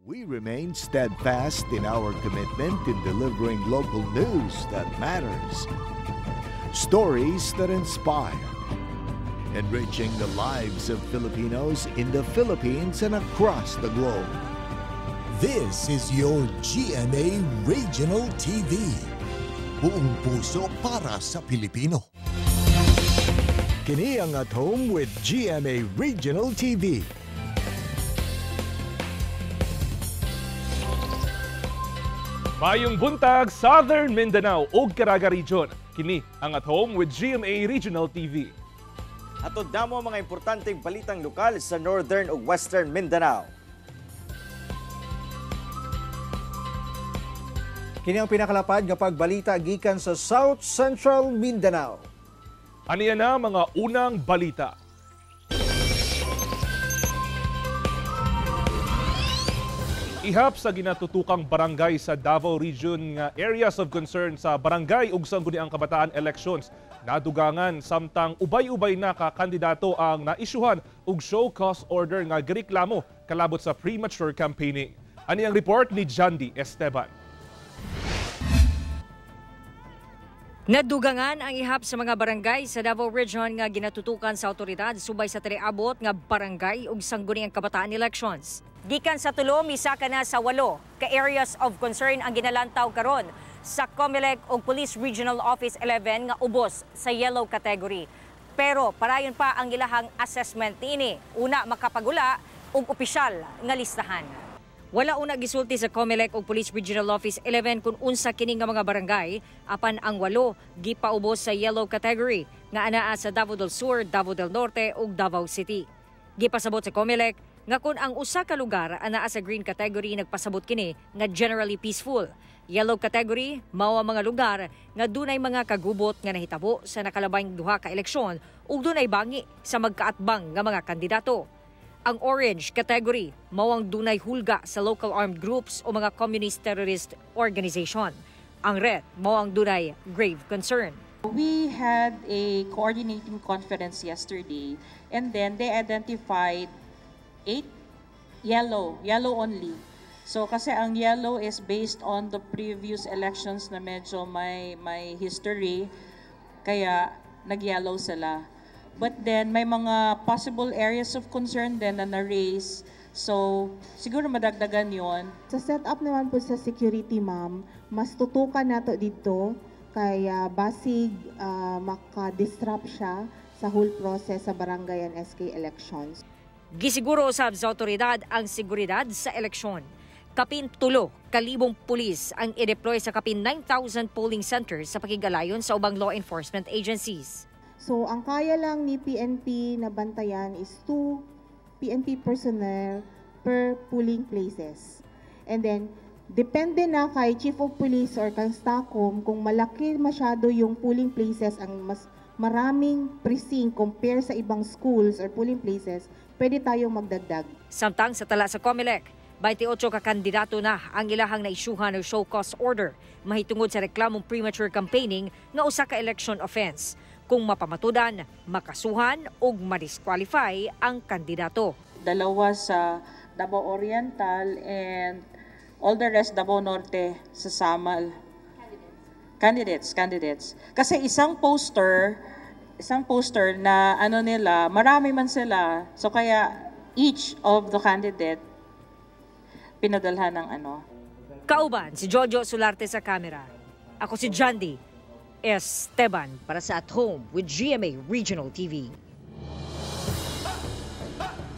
We remain steadfast in our commitment in delivering local news that matters. Stories that inspire. Enriching the lives of Filipinos in the Philippines and across the globe. This is your GMA Regional TV. Buong puso para sa Pilipino. Kini ang At Home with GMA Regional TV. Mayong buntag, Southern Mindanao ug Caraga Region. Kini ang At Home with GMA Regional TV. Atod namo ang mga importanteng balitang lokal sa Northern ug Western Mindanao. Kini ang pinakalapad nga pagbalita gikan sa South Central Mindanao. Aniya na mga unang balita. Ihap sa ginatutukang barangay sa Davao Region nga areas of concern sa barangay ug sangguniang kabataan elections. Nadugangan samtang ubay-ubay na ka kandidato ang naisyuhan ug show cause order nga gireklamo kalabot sa premature campaigning. Ani ang report ni Jandy Esteban. Nadugangan ang ihap sa mga barangay sa Davao Region nga ginatutukan sa otoridad subay sa teleabot nga barangay ug sangguniang kabataan elections. Gikan sa tulo, misaka na sa 8 ka areas of concern ang ginalantaw karon sa COMELEC ug Police Regional Office 11 nga ubos sa yellow category. Pero parayon pa ang ilahang assessment ini. Una makapagula ug opisyal nga listahan. Wala una gisulti sa COMELEC ug Police Regional Office 11 kung unsa kini nga mga barangay apan ang 8 gipaubos sa yellow category nga anaa sa Davao del Sur, Davao del Norte ug Davao City. Gipasabot sa COMELEC nga kung ang usa ka lugar anaa sa green category nagpasabot kini nga generally peaceful. Yellow category mao ang mga lugar nga dunay mga kagubot nga nahitabo sa nakalabayng duha ka eleksyon ug dunay bangi sa magkaatbang nga mga kandidato. Ang orange category mao ang dunay hulga sa local armed groups o mga communist terrorist organization. Ang red mao ang dunay grave concern. We had a coordinating conference yesterday and then they identified 8 yellow only. So kasi ang yellow is based on the previous elections na medyo may history kaya nag-yellow sila. But then may mga possible areas of concern din na na-raise. So siguro madagdagan yon. Sa setup naman po sa security, ma'am, mas tutukan nato dito kaya basig maka-disrupt siya sa whole process sa barangay and SK elections. Gisiguro usab sa otoridad ang seguridad sa eleksyon. Kapin 3,000 pulis ang i-deploy sa kapin 9,000 polling centers sa pakigalayon sa ubang law enforcement agencies. So ang kaya lang ni PNP na bantayan is 2 PNP personnel per polling places. And then depende na kay Chief of Police or kang STACOM kung malaki masyado yung polling places, ang mas maraming precinct compare sa ibang schools or polling places, pwede tayong magdagdag. Samtang sa tala sa COMELEC, 28 ka kandidato na ang ilahang naisyuhan ng show cause order mahitungod sa reklamong premature campaigning nga usa ka election offense. Kung mapamatudan, makasuhan o ma-disqualify ang kandidato. 2 sa Davao Oriental and all the rest Davao Norte sa Samal. Candidates. Kasi isang poster na nila, marami man sila. So kaya each of the candidate pinadalhan ng Kauban si Jojo Solarte sa kamera. Ako si Jandy Esteban para sa At Home with GMA Regional TV.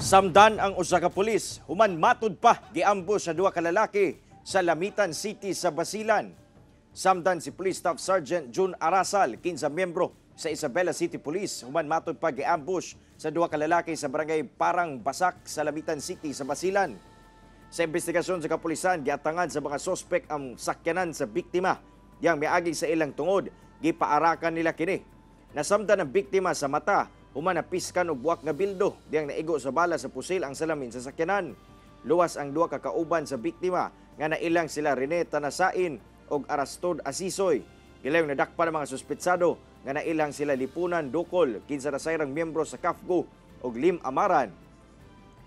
Samdan ang usa ka pulis, human matud pa giambush sa 2 ka lalaki sa Lamitan City sa Basilan. Samdan si Police Staff Sergeant June Arasal, 15 miyembro sa Isabela City Police, human matud pa giambush sa 2 ka lalaki sa barangay Parang Basak sa Lamitan City sa Basilan. Sa investigasyon sa kapulisan, giatangan sa mga sospek ang sakyanan sa biktima. Diyang miagi sa ilang tungod, gipaarakan nila kini. Nasamdan ang biktima sa mata, human napiskan og buwak nga bildo, diyang naigo sa bala sa pusil ang salamin sa sakyanan. Luwas ang 2 ka kauban sa biktima nga nailang sila Rene Tanasain og Arastod Asisoy. Gilayong nadakpan ang mga suspetsado nga nailang sila Lipunan Dukol, 15 na sayrang miyembro sa CAFGO og Lim Amaran.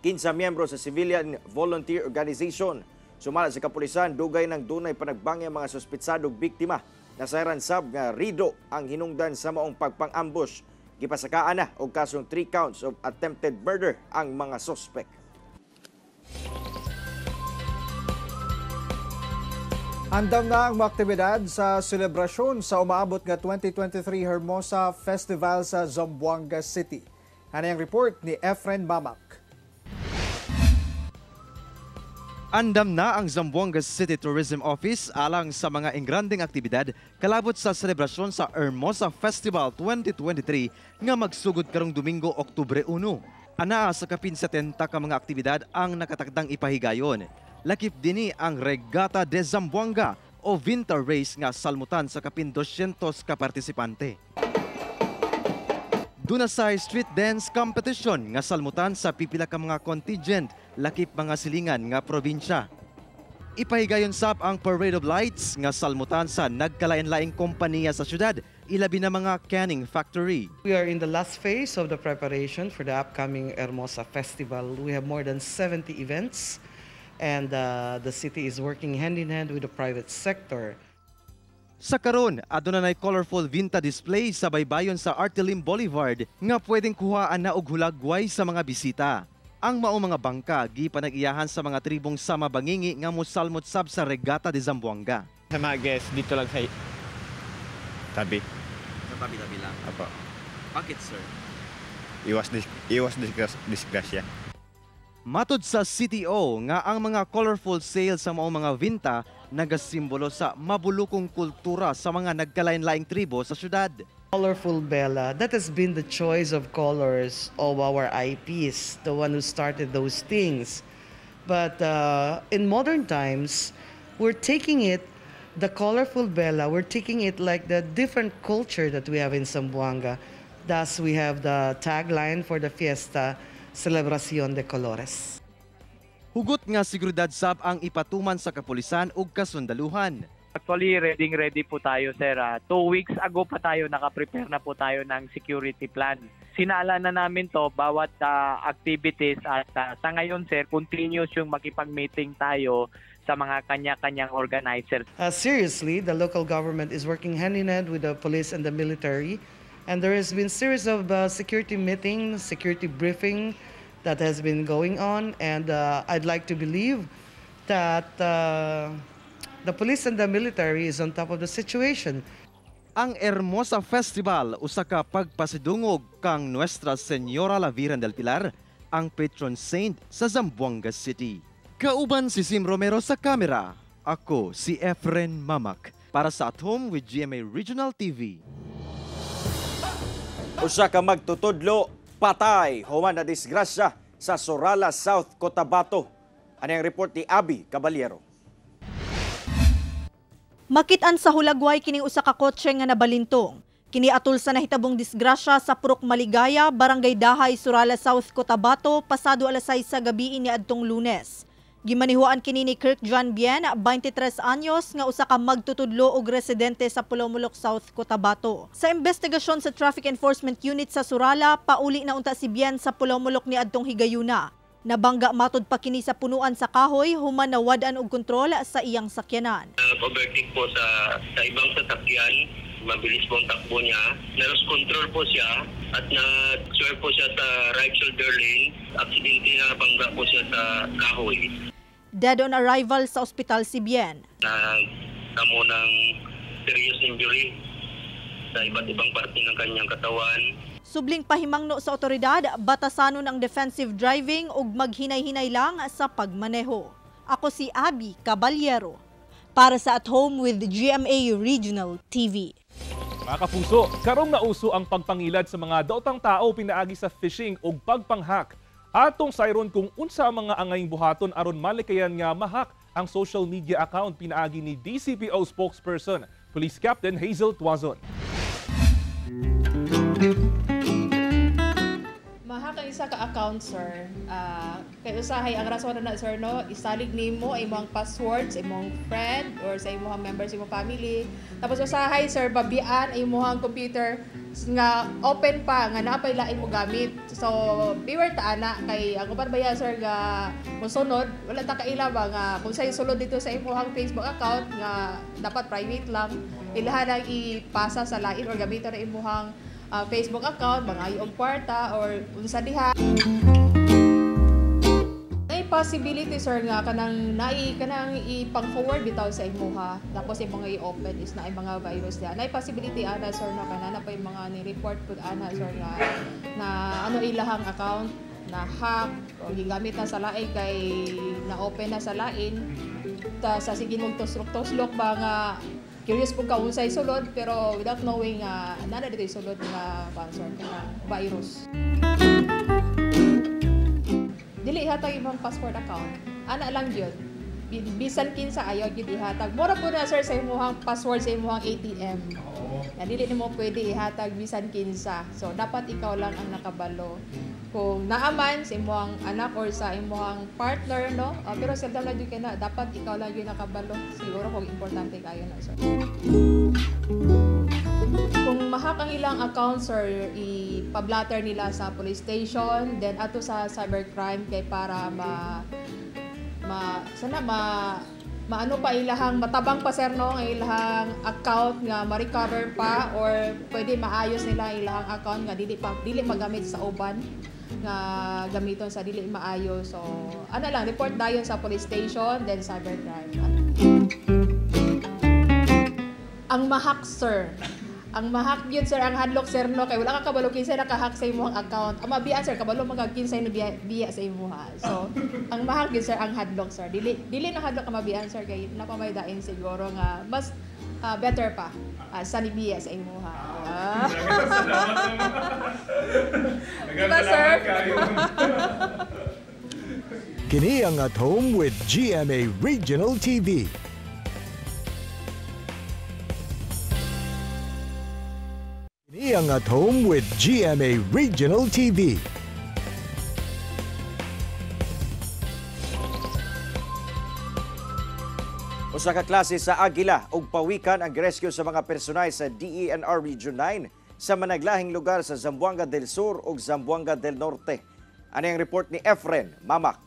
15 miyembro sa civilian volunteer organization. Sumala sa kapulisan, dugay ng dunay panagbangya mga suspitsadong biktima. Nasayran sab nga rido ang hinungdan sa maong pagpang-ambush. Gipasakaan na og kasong 3 counts of attempted murder ang mga suspect. Andam na ang mga aktibidad sa selebrasyon sa umaabot nga 2023 Hermosa Festival sa Zamboanga City. Ano yung report ni Efren Mamak? Andam na ang Zamboanga City Tourism Office alang sa mga engranding aktibidad kalabot sa selebrasyon sa Hermosa Festival 2023 nga magsugod karong Domingo, Oktubre 1. Anaa sa kapin 70 ka mga aktibidad ang nakatakdang ipahigayon. Lakip dini ang Regata de Zamboanga o Winter Race nga salmutan sa kapin 200 ka partisipante. Dunasay street dance competition nga salmutan sa pipila ka mga contingent lakip mga silingan nga probinsya. Ipahigayon sab ang Parade of Lights nga salmutan sa nagkalain-laing kompanya sa syudad, ilabi na mga canning factory. We are in the last phase of the preparation for the upcoming Hermosa Festival. We have more than 70 events and the city is working hand in hand with the private sector. Sa karon, adunay colorful vinta display sa baybayon sa Artelim Boulevard nga pwedeng kuhaan na og hulagway sa mga bisita. Ang mao mga bangka gipanag-iyahan sa mga tribong sama bangingi nga mosalmot sab sa Regata de Zamboanga. Sa mga guests dito lang sa tabi. Sa tabi-tabi lang. Apo. Bakit, sir? Iwas disgrasya. Matod sa CTO nga ang mga colorful sails sa mao mga vinta nagasimbolo sa mabulukong kultura sa mga nagkalain-laing tribo sa syudad. Colorful Bella, that has been the choice of colors of our IPs, the one who started those things. But in modern times, we're taking it, the Colorful Bella, we're taking it like the different culture that we have in Zamboanga. Thus, we have the tagline for the fiesta, Celebración de Colores. Hugot nga seguridad sab ang ipatuman sa kapulisan ug kasundaluhan. Actually, ready po tayo, sir. 2 weeks ago pa tayo, nakaprepare na po tayo ng security plan. Sinala na namin to bawat activities at sa ngayon, sir, continuous yung makipag-meeting tayo sa mga kanya-kanyang organizers. Seriously, the local government is working hand in hand with the police and the military. And there has been series of security meetings, security briefing that has been going on. And I'd like to believe that the police and the military is on top of the situation. Ang Hermosa Festival usa ka pagpasidungog kang Nuestra Señora la Virgen del Pilar, ang patron saint sa Zamboanga City. Kauban si Sim Romero sa kamera. Ako si Efren Mamak para sa At Home with GMA Regional TV. Usa ka magtutudlo, patay, human na disgrasya sa Sorala, South Cotabato. Ano ang report ni Abby Caballero? Makit-an sa hulagway kining usa ka kotse nga nabalintong. Kini atul sa nahitabong disgrasya sa Purok Maligaya, Barangay Dahay, Sorala, South Cotabato, pasado alas 6 sa gabi ni adtong Lunes. Gimanihuan kini ni Kirk John Bien, 23 anyos, nga usa ka magtutudlo og residente sa Pulomolok, South Cotabato. Sa investigasyon sa Traffic Enforcement Unit sa Sorala, pauli na unta si Bien sa Pulomolok ni adtong higayuna. Nabangga matod pa kini sa punuan sa kahoy, human nawad-an og kontrol sa iyang sakyanan. Overtake po sa ibang sasakyan, mabilis po ang takbo niya. Na-lost control po siya at na-swerve po siya sa right shoulder lane. Aksidente na bangga po siya sa kahoy. Dead on arrival sa ospital si Bien. Nagtamo ng serious injury sa iba't ibang parte ng kanyang katawan. Subling pahimangno sa otoridad, batasanon ang defensive driving ug maghinay-hinay lang sa pagmaneho. Ako si Abby Caballero para sa At Home with GMA Regional TV. Mga kapuso, karong nauso ang pagpangilad sa mga daotang tao pinaagi sa phishing ug pagpanghack. Atong sayron kung unsa ang mga angayng buhaton aron malikayan nga mahak ang social media account pinaagi ni DCPO spokesperson, Police Captain Hazel Tuazon. Mahak ang sa ka-account, sir, kay usahay ang rason na sir no, isalig nimo ay imong password sa imong friend or sa imong members sa imong family. Tapos usahay sir, babian ay imong computer nga open pa nga napay lain mo gamit. So beware ta ana kay ang uban baya sir nga mosunod, wala ta kaila ba nga kung say sulod dito sa imong Facebook account nga dapat private lang, ilahan ang ipasa sa lain or gamiton na imong Facebook account, mga og kwarta or unsa diha. May possibility sir nga kanang ipang-forward bitaw sa imuha tapos yung mga i-open is na ay mga virus diha. May possibility ana sir na kanana pa yung mga ni-report pud ana sir nga na ano ilahang account na hack o gigamit na sa lain kay na-open na sa lain ta sa sige mong tuslok ba nga curious po ka unsay sulod pero without knowing nana dito sulod nga password nga virus. Dili ihatag imong passport account. Ana lang gyud. Bisan kinsa ayaw gyud ihatag. Mura po na sir sa imong password sa imong ATM. Dili nimo pwede ihatag bisan kinsa. So dapat ikaw lang ang nakabalo. Kung naaman sa imong anak or sa imong partner no, pero seldom lang gyud kana dapat ikaw lang gyud nakabalo. Siguro kung importante kayo na sir. Kung mahak ang ilang account sir, i-pablatter nila sa police station, then ato sa cybercrime kay para maano pa ilahang matabang pa sir no ang ilahang account nga ma-recover pa or pwede maayos nila ilahang account nga dili magamit sa uban nga gamiton sa dili maayo. So ano lang, report dayon sa police station then cybercrime. Ang mahak sir, ang mahak yun sir, ang hadlok sir no, kay wala ka kabalo kinsay nakahack sa imong account. Ang mabiya sir, kabalo mga kinsay na biya sa imuha. So, ang mahak yun sir, ang hadlok sir. Dili na hadlok ka mabiyan sir, kay napamay-dain siguro nga mas better pa sa nibiya sa imuha. Diba sir? Kini ang At Home with GMA Regional TV. Kini ang At Home with GMA Regional TV. Usa ka klase sa agila ug pawikan ang rescue sa mga personay sa DENR Region 9 sa managlahing lugar sa Zamboanga del Sur ug Zamboanga del Norte. Ano ang report ni Efren Mamak?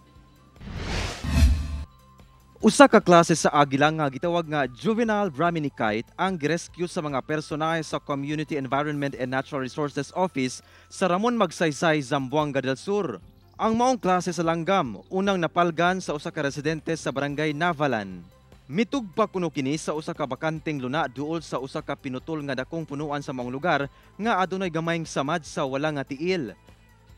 Usa ka klase sa agila nga gitawag nga juvenile brahminicite ang girescue sa mga personahe sa Community Environment and Natural Resources Office sa Ramon Magsaysay, Zamboanga del Sur. Ang maong klase sa langgam unang napalgan sa usa ka residente sa barangay Navalan. Mitugpa kuno kini sa usa ka bakanteng luna duol sa usa ka pinutol nga dakong punuan sa maong lugar nga adunay gamayng samad sa wala nga tiil.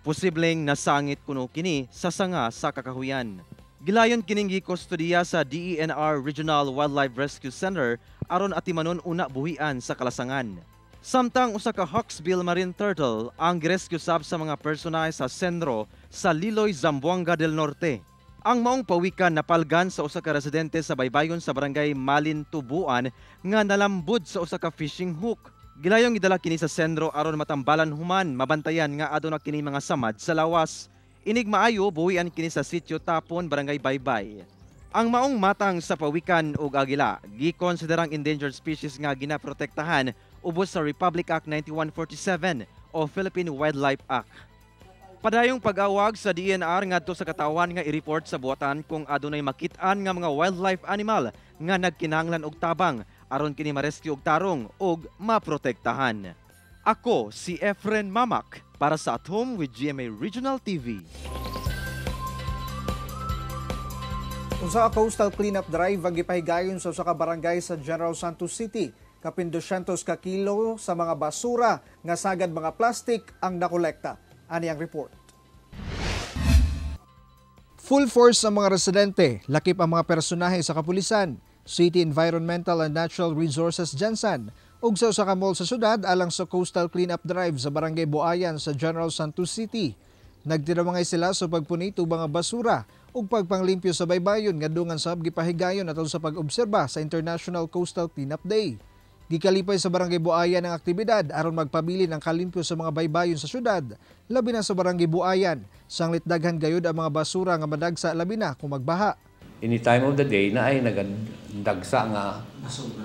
Posibleng nasangit kuno kini sa sanga sa kakahuyan. Gilayon kining gikustodiya sa DENR Regional Wildlife Rescue Center aron atimanon una buhian sa kalasangan. Samtang usa ka hawksbill marine turtle ang girescue sab sa mga personahe sa sentro sa Liloy, Zamboanga del Norte. Ang maong pawikan napalgan sa usa ka residente sa baybayon sa barangay Malintubuan nga nalambod sa usa ka fishing hook. Gilayong gidala kini sa sentro aron matambalan human mabantayan nga aduna kini mga samad sa lawas. Inig maayo buhian kini sa sitio Tapon, barangay Baybay. Ang maong matang sa pawikan ug agila gikonsiderang endangered species nga ginaprotektahan ubos sa Republic Act 9147 o Philippine Wildlife Act. Padayong pag-awag sa DENR ngadto sa katawan nga i-report sa buwatan kung adunay makit-an nga mga wildlife animal nga nagkinahanglan og tabang aron kini ma-rescue og tarong ug maprotektahan. Ako si Efren Mamak para sa At Home with GMA Regional TV. Usa ka coastal cleanup drive ang gipahigayon sa usa ka barangay sa General Santos City. Kapin 200 ka kilo sa mga basura nga sagad mga plastic ang nakolekta. Ani ang report. Full force ang mga residente, lakip ang mga personahe sa kapulisan, City Environmental and Natural Resources Jansan, ug sa usa ka mall sa syudad alang sa coastal cleanup drive sa Barangay Buayan sa General Santos City. Nagtiramangay sila sa pagpunito mga basura ug pagpanglimpyo sa baybayon nga dungan sa gipahigayon atol sa pag-obserba sa International Coastal Cleanup Day. Gikalipay sa Barangay Buayan ang aktibidad aron magpabilin ang kalimpyo sa mga baybayon sa syudad, labi na sa Barangay Buayan, sanglit daghan gayud ang mga basura nga madagsa labi na kung magbaha. Any time of the day na ay nagdagsa nga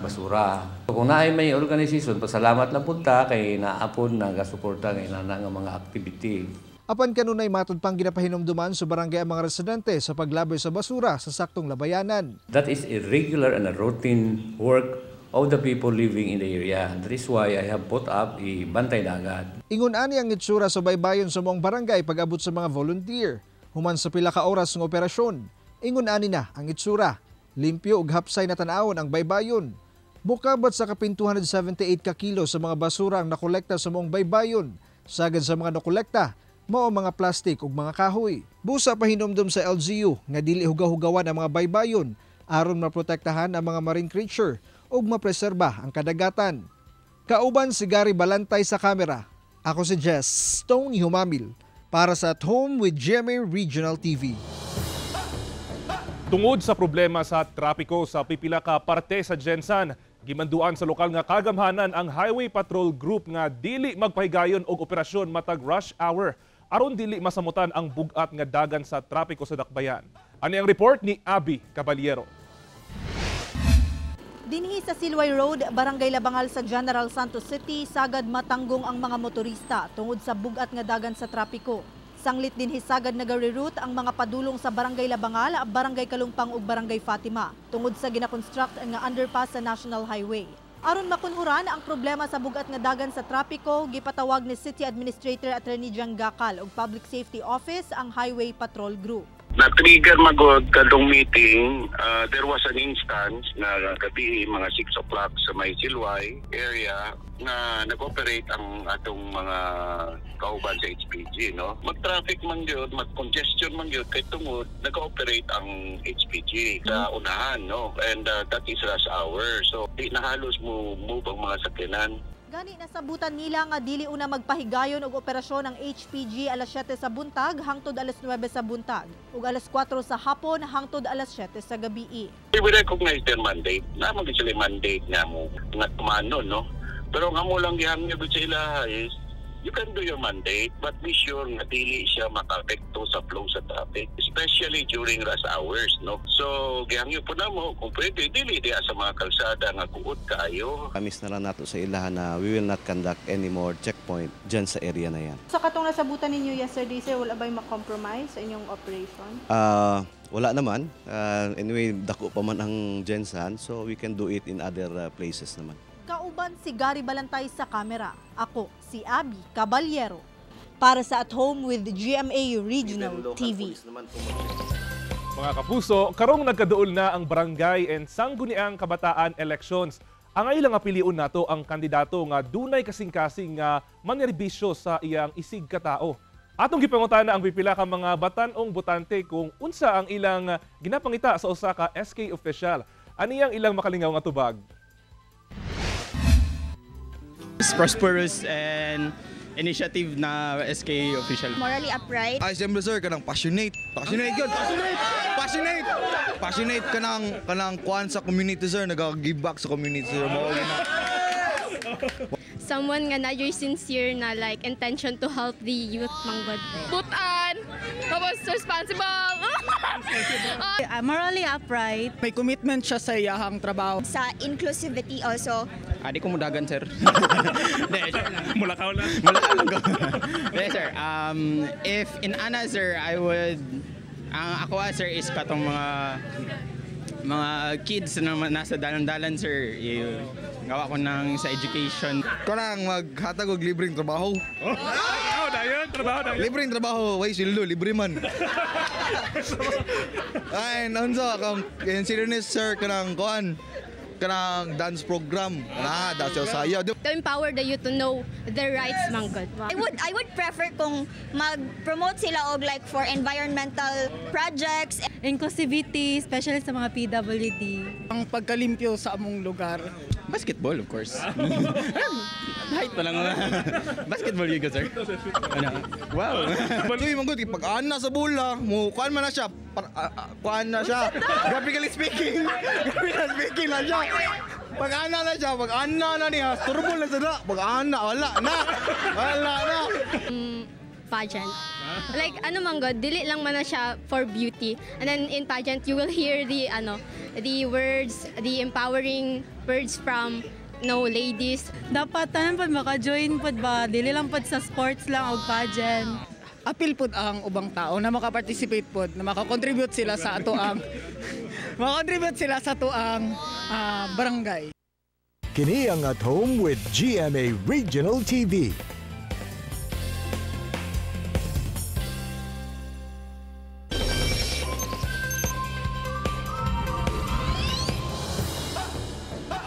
basura. Kung naay may organization, pasalamat lang punta kay naapon nagasuporta kay nana nga mga activity. Apan kanunay matud pang ginapahinomduman sa barangay ang mga residente sa paglabay sa basura sa saktong labayanan. That is a regular and a routine work of the people living in the area. That is why I have put up a bantay dagat. Ingon ani ang itsura sa baybayon sa mong barangay pag-abot sa mga volunteer. Human sa pila ka oras ng operasyon. Ingon ani na ang itsura. Limpyo ug hapsay na tan-awon ang baybayon. Bukabat sa kapin 278 ka kilo sa mga basura ang nakolekta sa mong baybayon. Sagad sa mga nakolekta, mao mga plastik ug mga kahoy. Busa pa hinumdum sa LGU nga dili hugaw-hugawan ang mga baybayon aron maprotektahan ang mga marine creature ug mapreserba ang kadagatan. Kauban si Gary Balantay sa kamera. Ako si Jess Tony Humamil para sa At Home with GMA Regional TV. Tungod sa problema sa trapiko sa pipila ka parte sa Jensan, gimanduan sa lokal nga kagamhanan ang Highway Patrol Group nga dili magpahigayon og operasyon matag rush hour aron dili masamutan ang bugat nga dagan sa trapiko sa dakbayan. Ani ang report ni Abby Caballero. Dinhi sa Silway Road, Barangay Labangal sa General Santos City, sagad matanggong ang mga motorista tungod sa bugat nga dagan sa trapiko. Sanglit dinhi sagad nagareroute ang mga padulong sa Barangay Labangal, Barangay Kalumpang ug Barangay Fatima tungod sa ginakonstruct nga underpass sa National Highway. Aron makunhuran ang problema sa bugat nga dagan sa trapiko, gipatawag ni City Administrator Attorney Jan Gacal ug Public Safety Office ang Highway Patrol Group. Na-trigger magod kadong meeting, there was an instance na gabi mga 6 o'clock sa may Silway area na nag-operate ang atong mga kauban sa HPG, no? Mag-traffic man yun, mag-congestion man yun, kay tungod nag-operate ang HPG sa unahan, no? And that is rush hour. So, di na halos move ang mga sakyanan. Gani nasabutan nila nga dili una magpahigayon og operasyon ang HPG alas 7 sa buntag hangtod alas 9 sa buntag ug alas 4 sa hapon hangtod alas 7 sa gabi. We recognize their mandate. Naman sila mandate nga mo nga tumano, no? Pero nga mo lang gihangyo sa ilaha is you can do your mandate but be sure nga dili siya makapekto sa flow sa traffic, especially during rush hours, no? So gihangyo po na mo kung pwede dili diya sa mga kalsada nga kuot kaayo. Kamis na lang nato sa ilaha na we will not conduct any more checkpoint dyan sa area na yan. Sa katong nasabutan ninyo yesterday, sir, wala ba'y makompromise sa inyong operation? Wala naman. Anyway, dako pa man ang Jensan, so we can do it in other places naman. Kauban si Gary Balantay sa kamera. Ako si Abby Caballero para sa At Home with GMA Regional TV. Mga kapuso, karong nagkaduol na ang barangay and sangguniang kabataan elections. Ang ilang apiliun nato ang kandidato nga dunay kasing-kasing nga manerbisyo sa iyang isig katao. Atong gipangutana ang pipila ka mga batanong botante kung unsa ang ilang ginapangita sa usa ka SK official. Aniyang ilang makalingaw nga tubag? Prosperous and initiative na SK official. Morally upright. Ay, siyempre sir, kanang passionate. Passionate yun. Passionate! Passionate kanang kuan sa community sir. Nag-give back sa community sir. Someone nga na you're sincere na like intention to help the youth manggod. Butan! Tapos responsible! Morally upright. May commitment siya sa iyahang trabaho. Sa inclusivity also. Di ko mudagan, sir. Mulakaw lang. Mulakaw lang ko. Yes, sir. If in Ana, sir, I would... Ang ako, sir, is katong mga kids na nasa dalan-dalan, sir. Gawa ko ng sa education. Kanang maghatag og libreng trabaho. Trabaho. Libreng trabaho, way sildo, libre man. Ay, nonso kang serious sir kanang kuan. Kanang dance program. Dance sayo. To empower the youth to know their rights manggod. I would prefer kung mag-promote sila og like for environmental projects, inclusivity, especially sa mga PWD. Ang pagkalimpyo sa among lugar. Basketball, of course. Height pa lang. Basketball you go, sir. Wow. Tuy manggod pag ana sa bola, mo kuan man na siya. Kuan na siya. Graphically speaking. Graphically speaking na siya. Pag-ana na siya, pag-ana na niya. Turbo na siya na. Pag-ana, wala na. Wala na. Pageant. Like, ano man God, dili lang man na siya for beauty. And then in pageant, you will hear the words, the empowering words from ladies. Dapat tanan pod maka-join pod ba, dili lang pod sa sports lang o pageant. Apil pod ang ubang tao na maka-participate pod, na maka-contribute sila sa atuang barangay. Kini ang At Home with GMA Regional TV.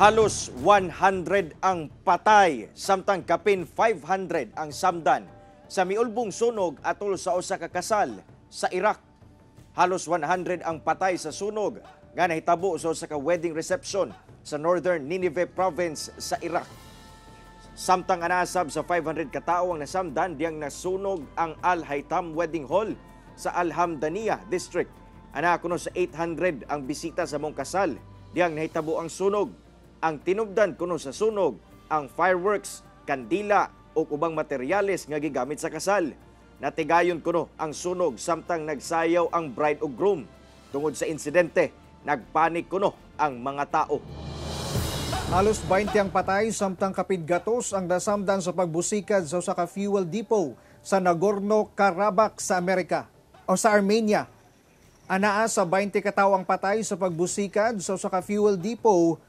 Halos 100 ang patay, samtang kapin 500 ang samdan sa miulbong sunog atol sa usa ka kasal sa Iraq. Halos 100 ang patay sa sunog nga nahitabo sa usa ka wedding reception sa Northern Nineveh Province sa Iraq. Samtang anasab sa 500 katao ang nasamdan diyang nasunog ang Al-Haytham Wedding Hall sa Al-Hamdaniya District. Ana kuno sa 800 ang bisita sa mong kasal diyang nahitabo ang sunog. Ang tinubdan kuno sa sunog ang fireworks, kandila o ubang materyales nga gigamit sa kasal. Natigayon kuno ang sunog samtang nagsayaw ang bride o groom. Tungod sa insidente, nagpanik kuno ang mga tao. Halos 20 ang patay samtang kapid gatos ang nasamdan sa pagbusikad sa usa ka fuel depot sa Nagorno-Karabakh sa Amerika o sa Armenia. Anaa sa 20 katao ang patay sa pagbusikad sa usa ka fuel depot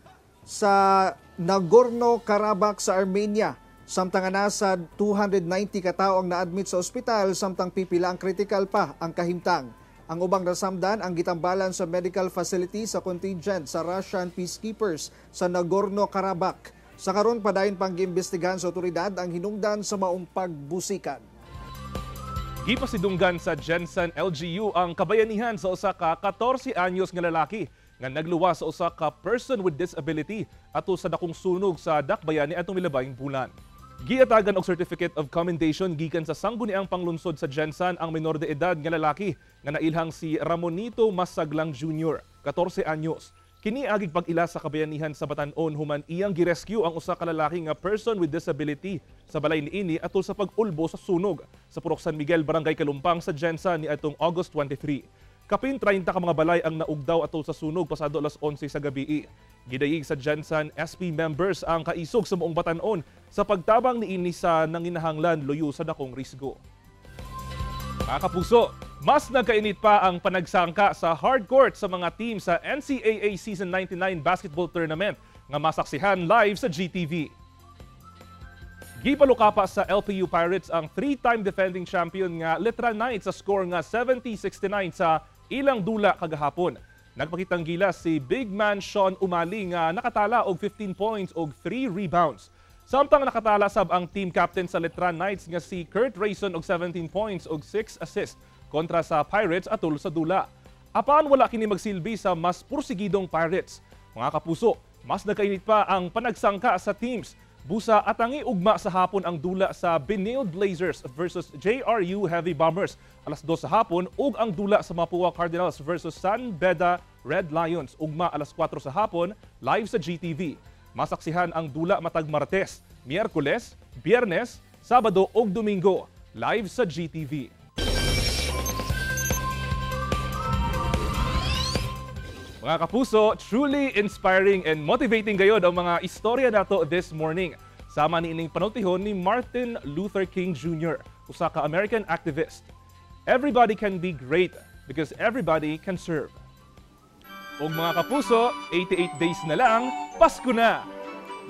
sa Nagorno-Karabakh sa Armenia. Samtang nasa 290 katao ang na-admit sa ospital samtang pipila ang critical pa ang kahimtang. Ang ubang nasamdan ang gitambalan sa medical facility sa contingent sa Russian peacekeepers sa Nagorno-Karabakh. Sa karon padayon pang giimbestigahan sa otoridad ang hinungdan sa maong pagbusikan. Gipasidunggan sa Jensen LGU ang kabayanihan sa usa ka 14 anyos nga lalaki nga nagluwas sa usa ka person with disability ato sa dakong sunog sa Dakbayani atong milabayng bulan. Giatagan og certificate of commendation gikan sa sangguniang panglunsod sa Jensen ang minor de edad nga lalaki nga nailhang si Ramonito Masaglang Jr., 14 anyos. Kini agig pag-ila sa kabayanihan sa Batan-on human iyang girescue ang usa ka lalaki nga person with disability sa balay niini atol sa pag-ulbo sa sunog sa Purok San Miguel, Barangay Kalumpang sa Jensen ni atong August 23. Kapin 30 ka mga balay ang naugdaw atol sa sunog pasado alas 11 sa gabi. Gidayig sa Jensen SP members ang kaisog sa muong Batan-on sa pagtabang niini sa nanginahanglan luyo sa dakong risgo. Mga kapuso, mas nagkainit pa ang panagsangka sa hardcourt sa mga team sa NCAA Season 99 Basketball Tournament nga masaksihan live sa GTV. Gipaluka pa sa LPU Pirates ang 3-time defending champion nga Litra Knights sa score nga 70-69 sa ilang dula kagahapon. Nagpakitang gila si big man Sean Umali nga nakatala og 15 points og 3 rebounds. Samtang nakatala sab ang team captain sa Litra Knights nga si Kurt Rayson og 17 points og 6 assists kontra sa Pirates atol sa dula. Apan wala kini magsilbi sa mas pursigidong Pirates. Mga kapuso, mas nagkainit pa ang panagsangka sa teams. Busa at ang iugma sa hapon ang dula sa Benilde Blazers versus JRU Heavy Bombers. Alas 2 sa hapon ug ang dula sa Mapua Cardinals versus San Beda Red Lions. Ugma alas 4 sa hapon live sa GTV. Masaksihan ang dula matag Martes, Miyerkules, Biyernes, Sabado ug Domingo live sa GTV. Mga kapuso, truly inspiring and motivating gayod ang mga istorya nato this morning. Sama ni ining panultihon ni Martin Luther King Jr., usa ka American activist. Everybody can be great because everybody can serve. Ug mga kapuso, 88 days na lang, Pasko na!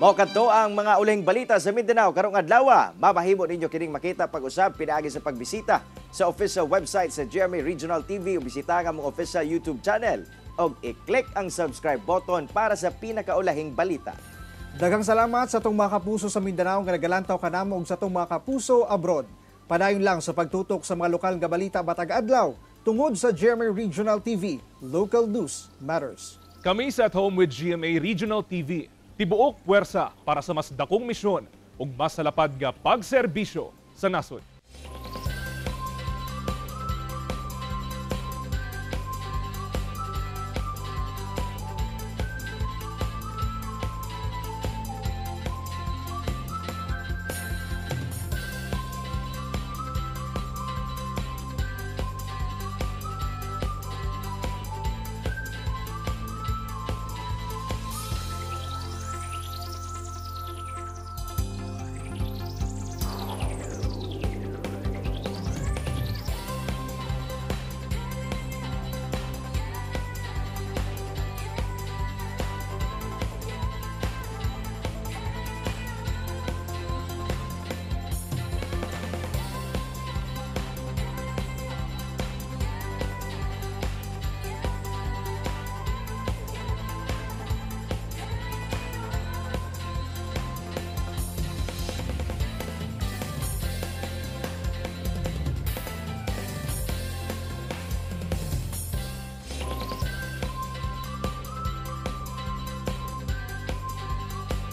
Mao kadto ang mga uling balita sa Mindanao karong adlaw. Mabahimo ninyo kining makita pag-usab pinaagi sa pagbisita sa official website sa GMA Regional TV o bisita ang among official YouTube channel. Og i-click ang subscribe button para sa pinakaulahing balita. Daghang salamat sa atong mga kapuso sa Mindanao nga nagalantaw kanamo ug sa atong mga kapuso abroad. Padayon lang sa pagtutok sa mga lokal nga balita batag adlaw tungod sa GMA Regional TV. Local news matters. Kami sa At Home with GMA Regional TV. Tibuok puwersa para sa mas dakong misyon ug mas salapad nga pagserbisyo sa nasod.